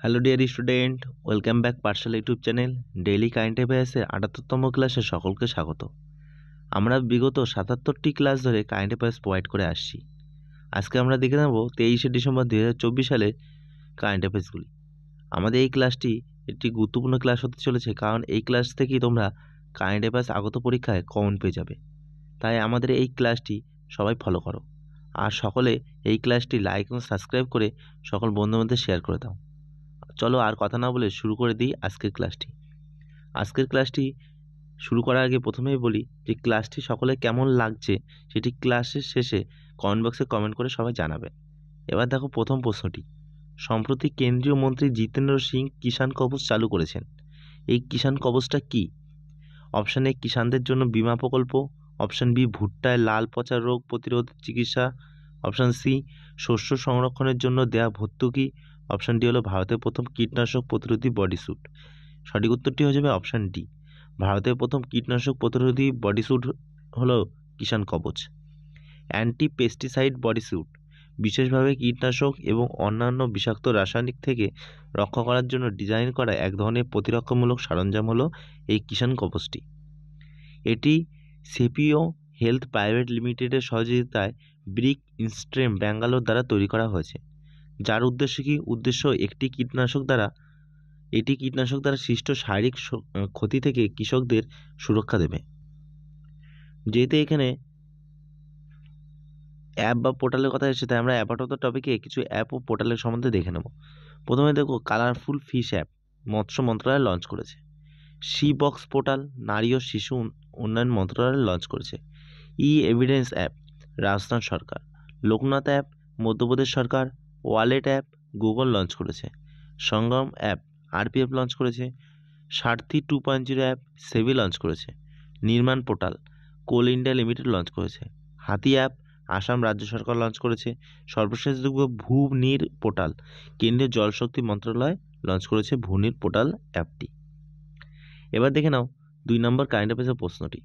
Hello dear student, welcome back পাঠশালা YouTube channel. Daily current অ্যাফেয়ার্সের ৭৮তম ক্লাসে সকলকে স্বাগত। আমরা বিগত ৭৭টি ক্লাস ধরে কারেন্ট অ্যাফেয়ার্স প্রোভাইড করে আসছি। আজকে আমরা দেখে নেব 23শে ডিসেম্বর 2024 সালের কারেন্ট অ্যাফেয়ার্সগুলি। আমাদের এই ক্লাসটি একটি গুরুত্বপূর্ণ ক্লাস হতে চলেছে, কারণ এই ক্লাস থেকেই তোমরা কারেন্ট অ্যাফেয়ার্স আগত পরীক্ষায় কমন পেয়ে যাবে। তাই আমাদের এই ক্লাসটি সবাই ফলো করো, আর সকলে এই ক্লাসটি লাইক এবং সাবস্ক্রাইব করে সকল বন্ধুদের মধ্যে শেয়ার করে দাও। চলো আর কথা না বলে শুরু করে দিই আজকের ক্লাসটি শুরু করার আগে প্রথমেই বলি যে ক্লাসটি সকলে কেমন লাগছে সেটি ক্লাসের শেষে কমেন্ট বক্সে কমেন্ট করে সবাই জানাবে। এবার দেখো প্রথম প্রশ্নটি। সম্প্রতি কেন্দ্রীয় মন্ত্রী জিতেন্দ্র সিং কিষাণ কবচ চালু করেছেন। এই কিষাণ কবচটা কি? অপশান এ কিষাণদের জন্য বীমা প্রকল্প, অপশান বি ভুট্টায় লাল পচা রোগ প্রতিরোধ চিকিৎসা, অপশান সি শস্য সংরক্ষণের জন্য দেয়া ভর্তুকি, অপশান ডি হলো ভারতের প্রথম কীটনাশক প্রতিরোধী বডি স্যুট। সঠিক উত্তরটি হয়ে যাবে অপশান ডি। ভারতের প্রথম কীটনাশক প্রতিরোধী বডি স্যুট হলো কিষাণ কবচ। অ্যান্টি পেস্টিসাইড বডি স্যুট বিশেষভাবে কীটনাশক এবং অন্যান্য বিষাক্ত রাসায়নিক থেকে রক্ষা করার জন্য ডিজাইন করা এক ধরনের প্রতিরক্ষামূলক সরঞ্জাম হলো এই কিষাণ কবচটি। এটি সেপিও হেলথ প্রাইভেট লিমিটেডের সহযোগিতায় ব্রিক ইনস্ট্রেম ব্যাঙ্গালোর দ্বারা তৈরি করা হয়েছে, যার উদ্দেশ্য এটি কীটনাশক দ্বারা সৃষ্ট শারীরিক ক্ষতি থেকে কৃষকদের সুরক্ষা দেবে। যেহেতু এখানে অ্যাপ বা পোর্টালের কথা এসেছে, তাই আমরা অ্যাবাউট অফ দ্য টপিকে কিছু অ্যাপ ও পোর্টালের সম্বন্ধে দেখে নেব। প্রথমে দেখো কালারফুল ফিশ অ্যাপ মৎস্য মন্ত্রণালয় লঞ্চ করেছে। সি বক্স পোর্টাল নারী ও শিশু উন্নয়ন মন্ত্রণালয় লঞ্চ করেছে। ই এভিডেন্স অ্যাপ রাজস্থান সরকার। লোকনাথ অ্যাপ মধ্যপ্রদেশ সরকার। ওয়ালেট অ্যাপ গুগল লঞ্চ করেছে। সঙ্গম অ্যাপ আরপিএফ লঞ্চ করেছে। সারথি 2.0 অ্যাপ সেবি লঞ্চ করেছে। নির্মাণ পোর্টাল কোল ইন্ডিয়া লিমিটেড লঞ্চ করেছে। হাতি অ্যাপ আসাম রাজ্য সরকার লঞ্চ করেছে। সর্বশেষ দেখব ভূনির পোর্টাল কেন্দ্রীয় জলশক্তি মন্ত্রণালয় লঞ্চ করেছে ভূনির পোর্টাল অ্যাপটি। এবার দেখে নাও 2 নম্বর কারেন্ট অ্যাফেয়ার্সের প্রশ্নটি।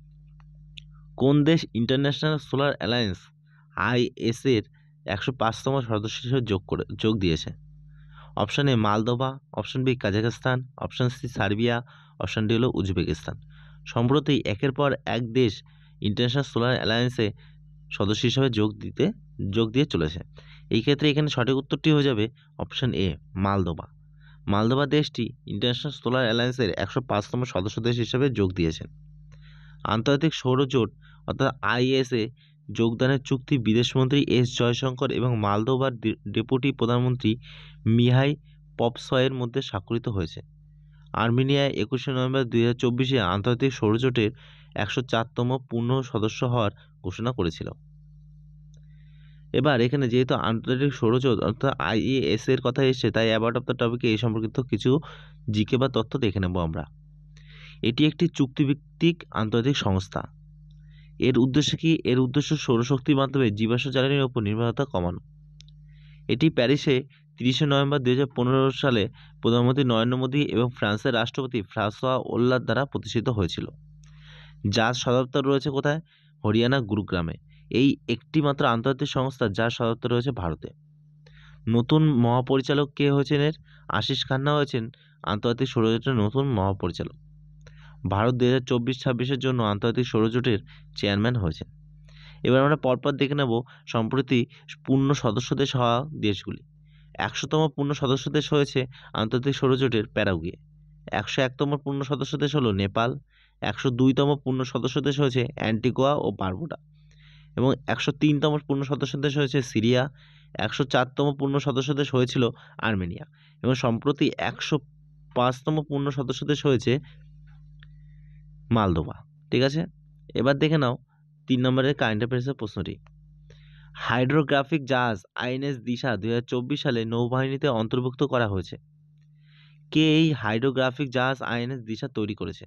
কোন দেশ ইন্টারন্যাশনাল সোলার অ্যালায়েন্স আইএসের 105তম সদস্য হিসেবে যোগ দিয়েছে? Option A Moldova, option B Kazakhstan, option C Serbia, option D হলো উজবেকিস্তান। সম্প্রতি একের পর এক দেশ ইন্টারন্যাশনাল সোলার অ্যালায়েন্সে সদস্য হিসেবে যোগ দিয়ে চলেছে। এই ক্ষেত্রে এখানে সঠিক উত্তরটি হয়ে যাবে অপশান এ মালদোভা। মালদোভা দেশটি ইন্টারন্যাশনাল সোলার অ্যালায়েন্সের 105তম সদস্য দেশ হিসেবে যোগ দিয়েছেন। আন্তর্জাতিক সৌরজোট অর্থাৎ আইএসএ যোগদানের চুক্তি বিদেশমন্ত্রী এস জয়শঙ্কর এবং মালদোভার ডেপুটি প্রধানমন্ত্রী মিহাই পপসয়ের মধ্যে স্বাক্ষরিত হয়েছে। আর্মেনিয়ায় 21শে নভেম্বর 2024 আন্তর্জাতিক সৌরজোটের 104তম পূর্ণ সদস্য হওয়ার ঘোষণা করেছিল। এবার এখানে যেহেতু আন্তর্জাতিক সৌরজোট অর্থাৎ আইএসএ এর কথা এসেছে, তাই অ্যাবাউট অফ দ্য টপিকে এই সম্পর্কিত কিছু জিকে বা তথ্য দেখে নেব আমরা। এটি একটি চুক্তিভিত্তিক আন্তর্জাতিক সংস্থা। এর উদ্দেশ্য সৌরশক্তির মাধ্যমে জীবাশ্ম জ্বালানির উপর নির্ভরতা কমানো। এটি প্যারিসে 30শে নভেম্বর 2015 সালে প্রধানমন্ত্রী নরেন্দ্র মোদী এবং ফ্রান্সের রাষ্ট্রপতি ফ্রাঁসোয়া ওল্লাদ দ্বারা প্রতিষ্ঠিত হয়েছিল। যার সদর দপ্তর রয়েছে কোথায়? হরিয়ানা গুরুগ্রামে। এই একটি মাত্র আন্তর্জাতিক সংস্থা যার সদর দপ্তর রয়েছে ভারতে। নতুন মহাপরিচালক কে হয়েছেন এর? আশিস খান্না হয়েছেন আন্তর্জাতিক সৌরজোটের নতুন মহাপরিচালক। ভারত 2024-26 জন্য আন্তর্জাতিক সৌরজোটের চেয়ারম্যান হয়েছে। এবার আমরা পরপর দেখে নেব সম্প্রতি পূর্ণ সদস্য দেশ হওয়া দেশগুলি। 100তম পূর্ণ সদস্য দেশ হয়েছে আন্তর্জাতিক সৌরজোটের প্যারাগুয়ে। 101তম পূর্ণ সদস্য দেশ হলো নেপাল। 102তম পূর্ণ সদস্য দেশ হয়েছে অ্যান্টিগুয়া ও বারবুডা এবং 103তম পূর্ণ সদস্য দেশ হয়েছে সিরিয়া। 104তম পূর্ণ সদস্য দেশ হয়েছিল আর্মেনিয়া এবং সম্প্রতি 105তম পূর্ণ সদস্য দেশ হয়েছে মালদোভা। ঠিক আছে, এবার দেখে নাও 3 নম্বরের কারেন্ট অ্যাফেয়ার্সের প্রশ্নটি। হাইড্রোগ্রাফিক জাহাজ আইএনএস দিশা 2024 সালে নৌবাহিনীতে অন্তর্ভুক্ত করা হয়েছে। কে এই হাইড্রোগ্রাফিক জাহাজ আইএনএস দিশা তৈরি করেছে?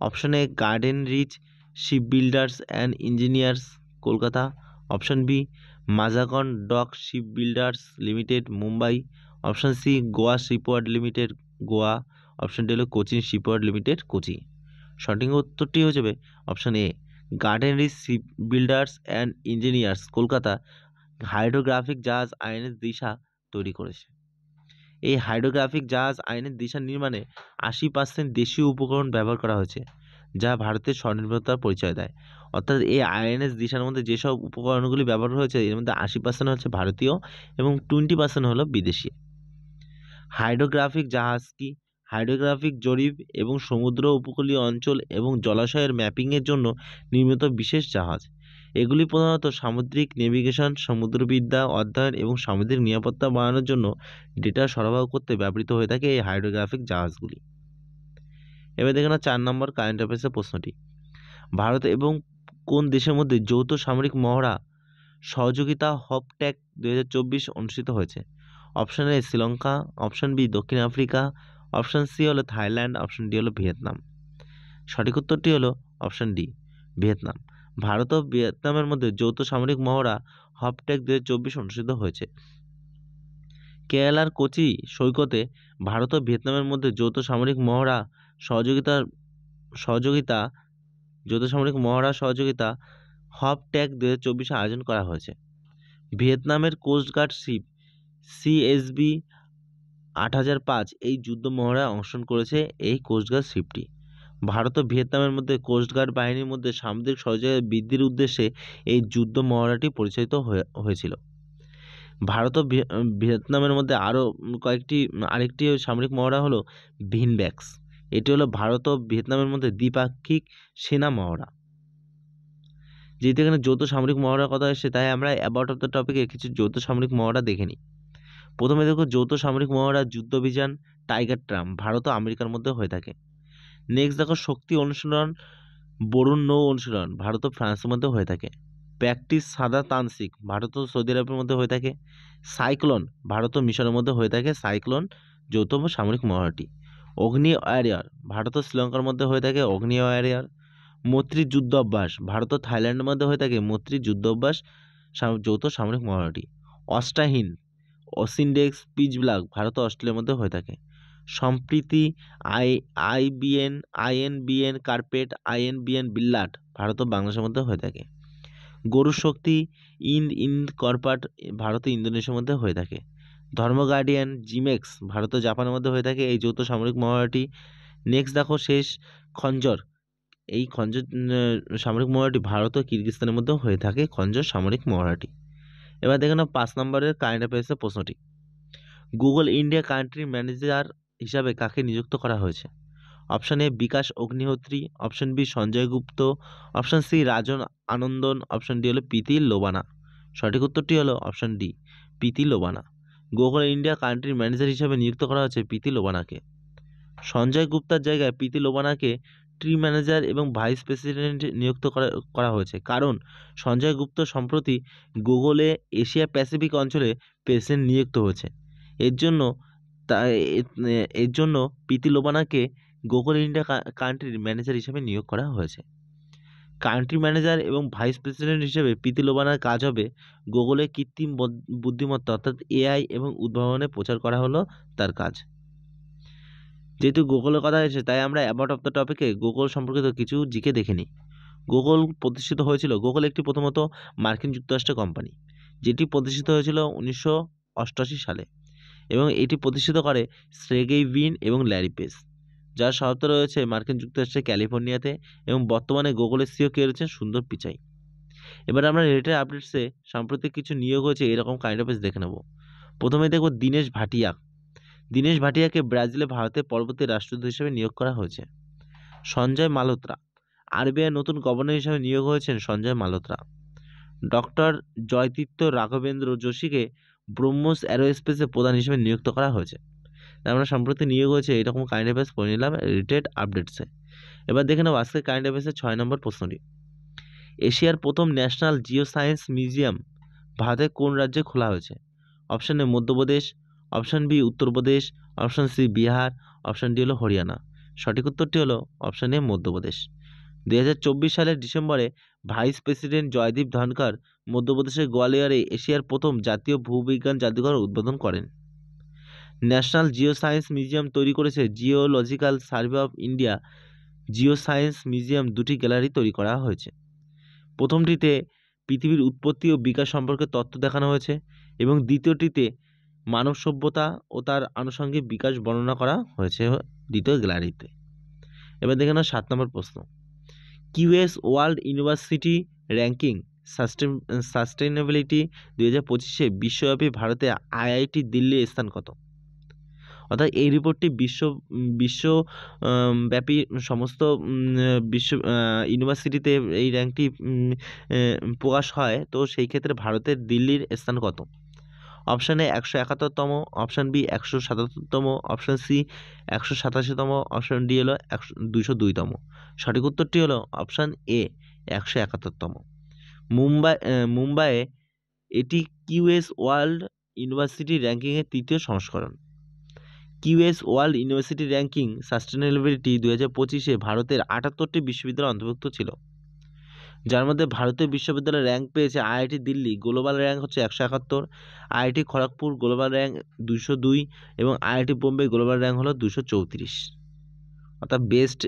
Option A Garden Reach ship builders and engineers Kolkata. Option B Mazagon dock ship builders limited Mumbai. Option C Goa shipyard limited Goa. Option D হলো কোচিন শিপওয়ার্ড লিমিটেড কোচি। সঠিক উত্তরটি হয়ে যাবে option A Garden Reach ship builders and engineers Kolkata hydrographic জাহাজ আইএনএস দিশা তৈরি করেছে। এই হাইড্রোগ্রাফিক জাহাজ আইনের দিশা নির্মাণে 80% দেশীয় উপকরণ ব্যবহার করা হয়েছে, যা ভারতের স্বনির্ভরতার পরিচয় দেয়। অর্থাৎ এই আইএনএস দিশার মধ্যে যেসব উপকরণগুলি ব্যবহার হয়েছে এর মধ্যে 80% হচ্ছে ভারতীয় এবং 20% হলো বিদেশি। হাইড্রোগ্রাফিক জাহাজ কি? হাইড্রোগ্রাফিক জরিপ এবং সমুদ্র উপকূলীয় অঞ্চল এবং জলাশয়ের ম্যাপিংয়ের জন্য নির্মিত বিশেষ জাহাজ। এগুলি প্রধানত সামুদ্রিক নেভিগেশন, সমুদ্রবিদ্যা অধ্যয়ন এবং সামুদ্রিক নিরাপত্তা বাড়ানোর জন্য ডেটা সরবরাহ করতে ব্যবহৃত হয়ে থাকে এই হাইড্রোগ্রাফিক জাহাজগুলি। এবার দেখে নাও 4 নম্বর কারেন্ট অ্যাফেয়ার্সের প্রশ্নটি। ভারত এবং কোন দেশের মধ্যে যৌথ সামরিক মহড়া সহযোগিতা হপট্যাক 2024 অনুষ্ঠিত হয়েছে? Option A Sri Lanka, option B দক্ষিণ আফ্রিকা, অপশন সি হলো থাইল্যান্ড, অপশন ডি হলো ভিয়েতনাম। সঠিক উত্তরটি হলো অপশন ডি ভিয়েতনাম। ভারত ও ভিয়েতনামের মধ্যে যৌথ সামরিক মহড়া হপট্যাক 2024 অনুষ্ঠিত হয়েছে। কেরালার কোচি সৈকতে ভারত ও ভিয়েতনামের মধ্যে যৌথ সামরিক মহড়া সহযোগিতা হপট্যাক 2024 আয়োজন করা হয়েছে। ভিয়েতনামের কোস্টগার্ড শিপ CSB 8005 এই যুদ্ধ মহড়ায় অংশগ্রহণ করেছে এই কোস্টগার্ড শিপটি। ভারত ও ভিয়েতনামের মধ্যে কোস্টগার্ড বাহিনীর মধ্যে সামুদ্রিক সহযোগিতা বৃদ্ধির উদ্দেশ্যে এই যুদ্ধ মহড়াটি পরিচালিত হয়েছিল। ভারত ও ভিয়েতনামের মধ্যে আরেকটি সামরিক মহড়া হলো ভিনব্যাক্স। এটি হলো ভারত ও ভিয়েতনামের মধ্যে দ্বিপাক্ষিক সেনা মহড়া। যেহেতু এখানে যৌথ সামরিক মহড়ার কথা এসেছে তাই আমরা অ্যাবাউট অফ দ্য টপিকে কিছু যৌথ সামরিক মহড়া দেখে নিই। প্রথমে দেখো যৌথ সামরিক মহড়া যুদ্ধবিমান টাইগার ট্রাম ভারত ও আমেরিকার মধ্যে হয়ে থাকে। নেক্সট দেখো শক্তি অনুশীলন বরুণ নৌ অনুশীলন ভারত ও ফ্রান্সের মধ্যে হয়ে থাকে। প্র্যাকটিস সাদা তানসিক ভারত ও সৌদি আরবের মধ্যে হয়ে থাকে। সাইক্লোন ভারত ও মিশরের মধ্যে হয়ে থাকে সাইক্লোন যৌথ সামরিক মহড়াটি। অগ্নি ওয়ারিয়র ভারত ও শ্রীলঙ্কার মধ্যে হয়ে থাকে অগ্নি ওয়ারিয়র। মৈত্রী যুদ্ধ অভ্যাস ভারত ও থাইল্যান্ডের মধ্যে হয়ে থাকে মৈত্রী যুদ্ধ অভ্যাস যৌথ সামরিক মহড়াটি। অস্টাহীন অসিনডেক্স পিচব্লাক ভারত ও অস্ট্রেলিয়ার মধ্যে হয়ে থাকে। সম্প্রীতি আইএনবিএন কার্পেট আইএনবিএন বিল্লাট ভারত ও বাংলাদেশের মধ্যে হয়ে থাকে। গরু শক্তি ইন্দ কর্পাট ভারত ও ইন্দোনেশিয়ার মধ্যে হয়ে থাকে। ধর্ম গার্ডিয়ান জিমেক্স ভারত ও জাপানের মধ্যে হয়ে থাকে এই যৌথ সামরিক মহড়াটি। নেক্সট দেখো শেষ খঞ্জর এই খঞ্জর সামরিক মহড়াটি ভারত ও কিরগিজস্তানের মধ্যে হয়ে থাকে খঞ্জর সামরিক মহড়াটি। এবার দেখে নাও 5 নম্বরের কারেন্ট অ্যাফেয়ার্সের প্রশ্নটি। গুগল ইন্ডিয়া কান্ট্রি ম্যানেজার হিসাবে কাকে নিযুক্ত করা হয়েছে? Option A Vikas Agnihotri, option B Sanjay Gupta, option C Rajan Anandan, option D হলো প্রীতি লোবানা। সঠিক উত্তরটি হলো option D Preeti Lobana. Google India country manager হিসাবে নিযুক্ত করা হয়েছে প্রীতি লোবানাকে। সঞ্জয় গুপ্তার জায়গায় প্রীতি লোবানাকে ট্রি ম্যানেজার এবং ভাইস প্রেসিডেন্ট নিযুক্ত করা হয়েছে, কারণ সঞ্জয় গুপ্ত সম্প্রতি গুগলে এশিয়া প্যাসিফিক অঞ্চলে প্রেসিডেন্ট নিযুক্ত হয়েছে। এর জন্য প্রীতি লোবানাকে গুগল ইন্ডিয়া কান্ট্রির ম্যানেজার হিসেবে নিয়োগ করা হয়েছে। কান্ট্রি ম্যানেজার এবং ভাইস প্রেসিডেন্ট হিসেবে প্রীতি লোবানার কাজ হবে গুগলের কৃত্রিম বুদ্ধিমত্তা অর্থাৎ AI এবং উদ্ভাবনে প্রচার করা হলো তার কাজ। যেহেতু গুগলের কথা হয়েছে তাই আমরা অ্যাবাউট অফ দ্য টপিকে গুগল সম্পর্কিত কিছু জিকে দেখে নিই। গুগল প্রতিষ্ঠিত হয়েছিল গুগল একটি প্রথমত মার্কিন যুক্তরাষ্ট্রের কোম্পানি, যেটি প্রতিষ্ঠিত হয়েছিল 1988 সালে এবং এটি প্রতিষ্ঠিত করে সের্গেই ব্রিন এবং ল্যারি পেজ, যার সহায়তা রয়েছে মার্কিন যুক্তরাষ্ট্রের ক্যালিফোর্নিয়াতে এবং বর্তমানে গুগলের CEO কে রয়েছেন সুন্দর পিচাই। এবার আমরা রিলেটেড আপডেটসে সাম্প্রতিক কিছু নিয়োগ হয়েছে এরকম কাইন্ড অফ দেখে নেব। প্রথমে দেখব দীনেশ ভাটিয়াকে ব্রাজিলে ভারতের পরবর্তী রাষ্ট্রদূত হিসেবে নিয়োগ করা হয়েছে। সঞ্জয় মালহোত্রা RBI নতুন গভর্নর হিসেবে নিয়োগ হয়েছেন সঞ্জয় মালহোত্রা। ডক্টর জয়তীর্থ রাঘবেন্দ্র যোশীকে ব্রহ্মোস অ্যারোস্পেসের প্রধান হিসেবে নিযুক্ত করা হয়েছে। আমরা সম্প্রতি নিয়োগ হয়েছে এরকম কারেন্ট অ্যাফেয়ার্স পড়ে নিলাম রিলেটেড আপডেটসে। এবার দেখে নাও আজকের কারেন্ট অ্যাফেয়ার্সের 6 নম্বর প্রশ্নটি। এশিয়ার প্রথম ন্যাশনাল জিও সায়েন্স মিউজিয়াম ভারতের কোন রাজ্যে খোলা হয়েছে? Option A Madhya Pradesh, option B Uttar Pradesh, option C Bihar, option D হলো হরিয়ানা। সঠিক উত্তরটি হলো অপশন এ মধ্যপ্রদেশ। 2024 সালের ডিসেম্বরে ভাইস প্রেসিডেন্ট জয়দীপ ধনখড় মধ্যপ্রদেশের গোয়ালিয়রে এশিয়ার প্রথম জাতীয় ভূবিজ্ঞান জাদুঘর উদ্বোধন করেন। ন্যাশনাল জিও সায়েন্স মিউজিয়াম তৈরি করেছে geological survey of India. Jio science museum দুটি গ্যালারি তৈরি করা হয়েছে। প্রথমটিতে পৃথিবীর উৎপত্তি ও বিকাশ সম্পর্কে তথ্য দেখানো হয়েছে এবং দ্বিতীয়টিতে মানব সভ্যতা ও তার আনুষঙ্গিক বিকাশ বর্ণনা করা হয়েছে দ্বিতীয় গ্যালারিতে। এবার দেখে নাও 7 নম্বর প্রশ্ন। QS world university ranking sustainability 2025-এ বিশ্বব্যাপী ভারতে আইআইটি দিল্লির স্থান কত? অর্থাৎ এই রিপোর্টটি বিশ্বব্যাপী সমস্ত বিশ্ব ইউনিভার্সিটিতে এই র্যাঙ্কটি প্রকাশ হয়। তো সেই ক্ষেত্রে ভারতের দিল্লির স্থান কত? অপশান এ 171তম, অপশান বি 177তম, অপশান সি 187তম, অপশান ডি হলো 202তম। সঠিক উত্তরটি হলো অপশান এ 171তম। মুম্বাইয়ে এটি কিউএস ওয়ার্ল্ড ইউনিভার্সিটি র্যাঙ্কিংয়ের তৃতীয় সংস্করণ। QS world university ranking sustainability 2025-এ ভারতের 78টি বিশ্ববিদ্যালয় অন্তর্ভুক্ত ছিল, যার মধ্যে ভারতীয় বিশ্ববিদ্যালয়ের র্যাঙ্ক পেয়েছে আইআইটি দিল্লি, গ্লোবাল র্যাঙ্ক হচ্ছে 171, আইআইটি খড়গপুর গ্লোবাল র্যাঙ্ক 202 এবং আইআইটি বোম্বে গ্লোবাল র্যাঙ্ক হলো 234। অর্থাৎ বেস্ট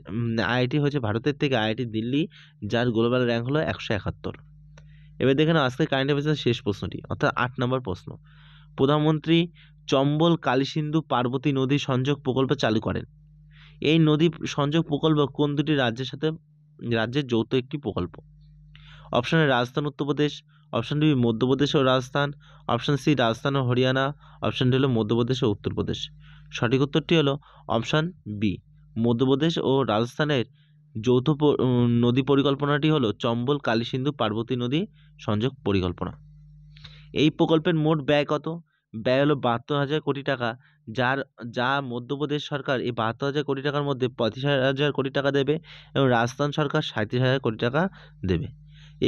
আইআইটি হচ্ছে ভারতের থেকে আইআইটি দিল্লি, যার গ্লোবাল র্যাঙ্ক হলো 171। এবার দেখে নাও আজকে কারেন্ট অ্যাফেয়ার্সের শেষ প্রশ্নটি, অর্থাৎ 8 নম্বর প্রশ্ন। প্রধানমন্ত্রী চম্বল কালীসিন্ধু পার্বতী নদী সংযোগ প্রকল্প চালু করেন। এই নদী সংযোগ প্রকল্প কোন দুটি রাজ্যের যৌথ একটি প্রকল্প? Option A Rajasthan Uttar Pradesh, option B Madhya Pradesh ও রাজস্থান, অপশন সি রাজস্থান ও হরিয়ানা, অপশন ডি হলো মধ্যপ্রদেশ ও উত্তরপ্রদেশ। সঠিক উত্তরটি হলো অপশন বি মধ্যপ্রদেশ ও রাজস্থানের যৌথ নদী পরিকল্পনাটি হলো চম্বল কালীসিন্ধু পার্বতী নদী সংযোগ পরিকল্পনা। এই প্রকল্পের মোট ব্যয় কত? ব্যয় হলো 72,000 কোটি টাকা, যা মধ্যপ্রদেশ সরকার এই 72,000 কোটি টাকার মধ্যে 35,000 কোটি টাকা দেবে এবং রাজস্থান সরকার 37,000 কোটি টাকা দেবে।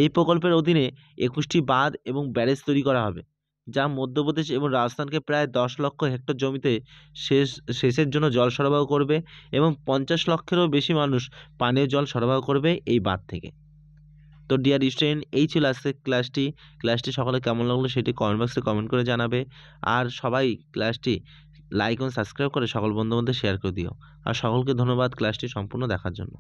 এই প্রকল্পের অধীনে 21টি বাঁধ এবং ব্যারেজ তৈরি করা হবে, যা মধ্যপ্রদেশ এবং রাজস্থানকে প্রায় 10 লক্ষ হেক্টর জমিতে সেচের জন্য জল সরবরাহ করবে এবং 50 লক্ষেরও বেশি মানুষ পানীয় জল সরবরাহ করবে এই বাঁধ থেকে। তো ডিয়ার স্টুডেন্ট, এই ছিল আজকের ক্লাসটি সকলে কেমন লাগলো সেটি কমেন্ট বক্সে কমেন্ট করে জানাবে। আর সবাই ক্লাসটি লাইক এবং সাবস্ক্রাইব করে সকল বন্ধুদের শেয়ার করে দিও। আর সকলকে ধন্যবাদ ক্লাসটি সম্পূর্ণ দেখার জন্য।